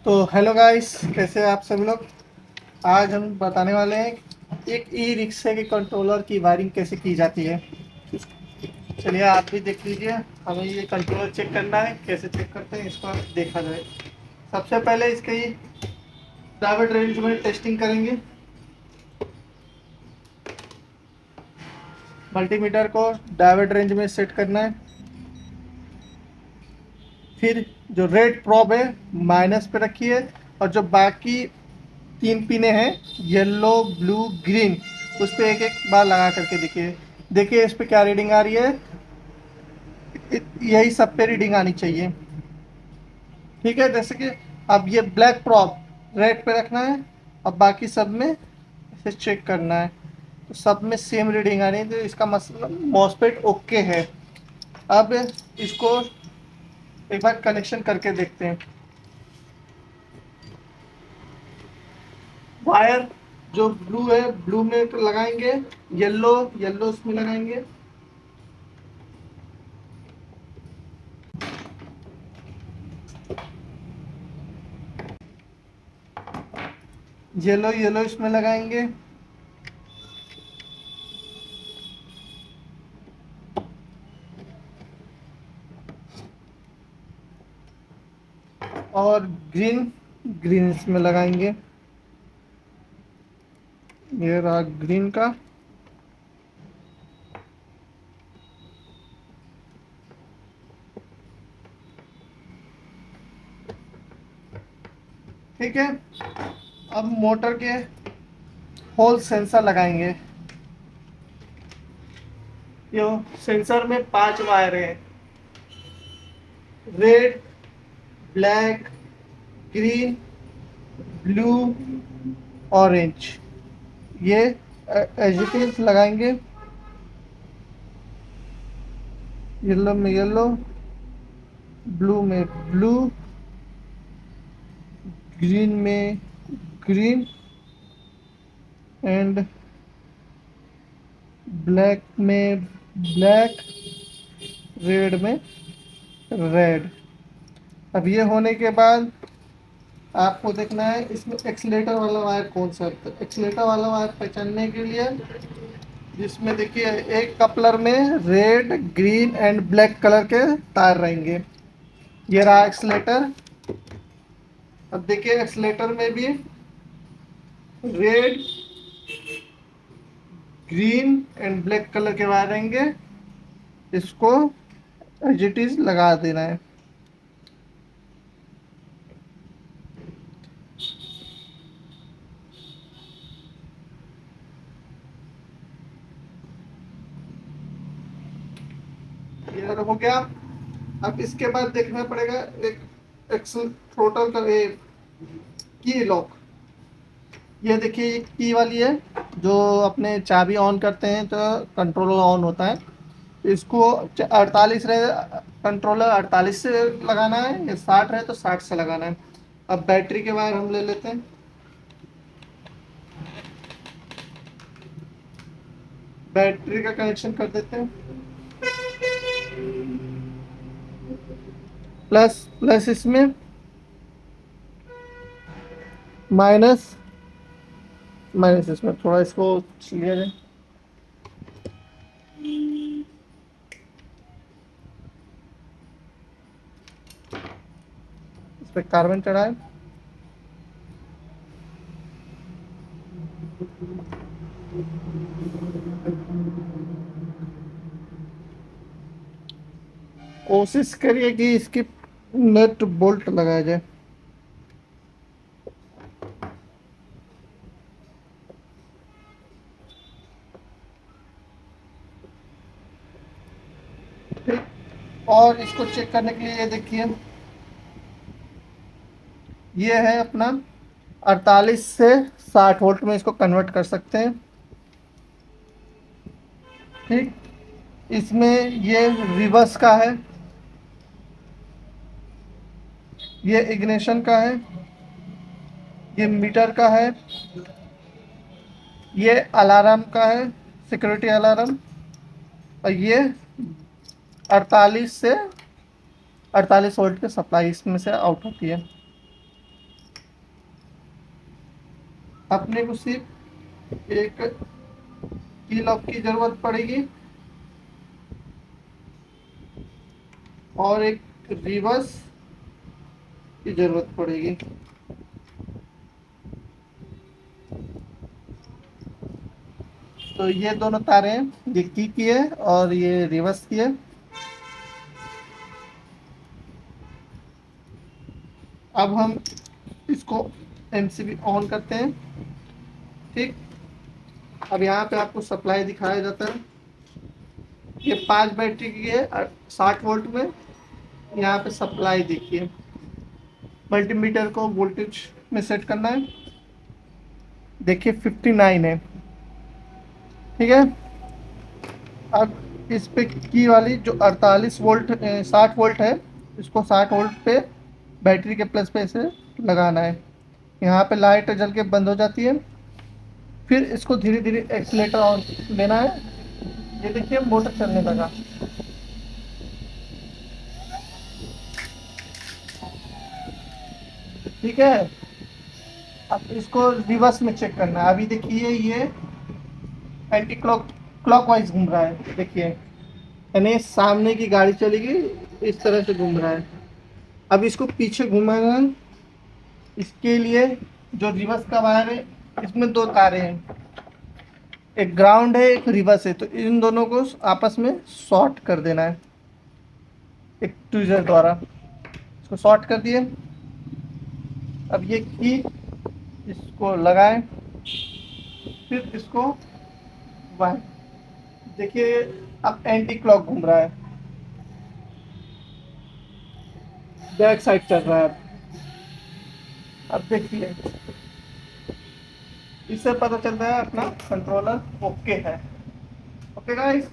तो hello guys, कैसे हैं आप सब लोग। आज हम बताने वाले हैं एक ई रिक्शे के कंट्रोलर की वायरिंग कैसे की जाती है। चलिए आप भी देख लीजिए। हमें ये कंट्रोलर चेक करना है, कैसे चेक करते हैं इसको देखा जाए। सबसे पहले इसकी प्राइवेट रेंज में टेस्टिंग करेंगे। मल्टीमीटर को डायोड रेंज में सेट करना है। फिर जो रेड प्रॉब है माइनस पे रखिए, और जो बाकी तीन पिने हैं येलो ब्लू ग्रीन, उस पर एक एक बार लगा करके देखिए। देखिए इस पे क्या रीडिंग आ रही है। यही सब पे रीडिंग आनी चाहिए। ठीक है, जैसे कि अब ये ब्लैक प्रॉप रेड पे रखना है, अब बाकी सब में इसे चेक करना है। तो सब में सेम रीडिंग आनी है, तो इसका मतलब मॉसफेट ओके है। अब इसको एक बार कनेक्शन करके देखते हैं। वायर जो ब्लू है ब्लू में तो लगाएंगे, येलो येलो उसमें लगाएंगे। येलो येलो इसमें लगाएंगे। और ग्रीन ग्रीन इसमें लगाएंगे। ये रहा ग्रीन का। ठीक है, अब मोटर के होल सेंसर लगाएंगे। यो सेंसर में 5 वायर हैं। Red, black, green, blue, orange. ये एज लगाएंगे। येलो में येलो, ब्लू में ब्लू, ग्रीन में ग्रीन, एंड ब्लैक में ब्लैक, रेड में रेड। अब ये होने के बाद आपको देखना है इसमें एक्सीलेटर वाला वायर कौन सा है। तो एक्सीलेटर वाला वायर पहचानने के लिए जिसमें देखिए एक कपलर में red green and black colour के तार रहेंगे। ये रहा एक्सीलेटर। अब देखिए एक्सीलेटर में भी red green and black colour के वायर रहेंगे। इसको एज इट इज लगा देना है। ये हो गया। अब इसके बाद देखना पड़ेगा एक एक्सल थ्रोटल का की लॉक। ये देखिए ये की वाली है, जो अपने चाबी ऑन करते हैं तो कंट्रोलर ऑन होता है। इसको 48 रहे कंट्रोलर 48 से लगाना है, या 60 रहे तो 60 से लगाना है। अब बैटरी के वायर हम ले लेते हैं। बैटरी का कनेक्शन कर देते हैं। प्लस प्लस इसमें, माइनस माइनस इसमें। थोड़ा इसको लिया जाए। इस पर कार्बन चढ़ाए। कोशिश करिए कि इसकी नट बोल्ट लगाया जाए। ठीक, और इसको चेक करने के लिए ये देखिए, ये है अपना 48 से 60 वोल्ट में इसको कन्वर्ट कर सकते हैं। ठीक, इसमें ये रिवर्स का है, ये इग्निशन का है, ये मीटर का है, ये अलार्म का है, सिक्योरिटी अलार्म। और ये 48 से 48 वोल्ट की सप्लाई इसमें से आउट होती है। अपने को सिर्फ एक की लॉक की जरूरत पड़ेगी और एक रिवर्स की जरूरत पड़ेगी। तो ये दोनों तारे हैं, ये की है और ये रिवर्स की है। अब हम इसको एमसीबी ऑन करते हैं। ठीक, अब यहाँ पे आपको सप्लाई दिखाया जाता है। ये 5 बैटरी की है 60 वोल्ट में। यहाँ पे सप्लाई देखिए, मल्टीमीटर को वोल्टेज में सेट करना है। देखिए 59 है। ठीक है, अब इस पे की वाली जो 48 वोल्ट 60 वोल्ट है, इसको 60 वोल्ट पे बैटरी के प्लस पे इसे लगाना है। यहाँ पे लाइट जल के बंद हो जाती है। फिर इसको धीरे धीरे एक्सीलेटर ऑन लेना है। ये देखिए मोटर चलने लगा। ठीक है, अब इसको रिवर्स में चेक करना है। अभी देखिए ये एंटी क्लॉकवाइज घूम रहा है। देखिए यानी सामने की गाड़ी चलेगी, इस तरह से घूम रहा है। अब इसको पीछे घुमाना है। इसके लिए जो रिवर्स का वायर है, इसमें 2 तारे हैं, एक ग्राउंड है एक रिवर्स है। तो इन दोनों को आपस में शॉर्ट कर देना है एक ट्विजर द्वारा। इसको शॉर्ट कर दिए। अब ये की इसको लगाएं, फिर इसको वायर। देखिए अब एंटी क्लॉक घूम रहा है, बैक साइड चल रहा है। अब देखिए इससे पता चलता है अपना कंट्रोलर ओके है। Okay guys.